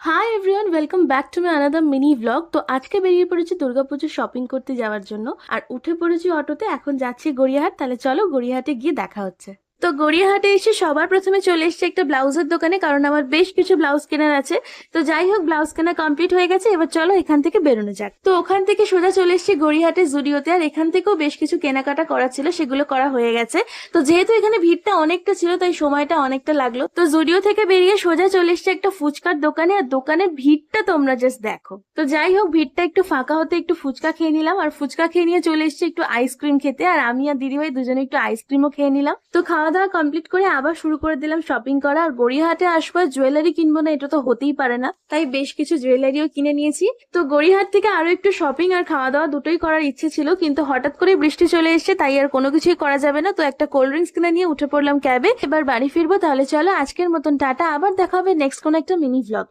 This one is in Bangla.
Hi everyone, welcome back to my another mini blog. তো আজকে বেরিয়ে পড়েছি দুর্গাপুজোর শপিং করতে যাওয়ার জন্য, আর উঠে পড়েছি অটোতে। এখন যাচ্ছি গড়িয়াহাট। তাহলে চলো গড়িয়াহাটে গিয়ে দেখা হচ্ছে। তো গড়িয়াহাটে এসে সবার প্রথমে চলে এসেছে একটা ব্লাউজের দোকানে, কারণ আমার বেশ কিছু ব্লাউজ কেনার আছে। তো যাই হোক, ব্লাউজ কেনা কমপ্লিট হয়ে গেছে, এবার চলো এখান থেকে বেরোনো যাক। তো ওখান থেকে সোজা চলে এসেছি গড়িয়াহাটের জুডিওতে, আর এখান থেকেও বেশ কিছু কেনাকাটা করা ছিল, সেগুলো করা হয়ে গেছে। তো যেহেতু এখানে ভিড়টা অনেকটা ছিল, তাই সময়টা অনেকটা লাগলো। তো জুডিও থেকে বেরিয়ে সোজা চলে এসেছে একটা ফুচকার দোকানে, আর দোকানের ভিড়টা তোমরা জাস্ট দেখো। তো যাই হোক, ভিড়টা একটু ফাঁকা হতে একটু ফুচকা খেয়ে নিলাম, আর ফুচকা খেয়ে নিয়ে চলে এসেছি একটু আইসক্রিম খেতে। আর আমি আর দিদিভাই দুজনে একটু আইসক্রিমও খেয়ে নিলাম। তো খাওয়া দাওয়া কমপ্লিট করে আবার শুরু করে দিলাম শপিং করা। আর গড়িয়াহাটে আসবো, জুয়েলারি কিনবো না এটা তো হতেই পারে না, তাই বেশ কিছু জুয়েলারিও কিনে নিয়েছি। তো গড়িয়াহাট থেকে আরো একটু শপিং আর খাওয়া দাওয়া দুটোই করার ইচ্ছে ছিল, কিন্তু হঠাৎ করে বৃষ্টি চলে এসেছে, তাই আর কোনো কিছুই করা যাবে না। তো একটা কোল্ড ড্রিঙ্কস কিনে নিয়ে উঠে পড়লাম ক্যাবে। এবার বাড়ি ফিরবো। তাহলে চলো আজকের মতন টাটা, আবার দেখা হবে নেক্সট কোনো একটা মিনি ভ্লগ।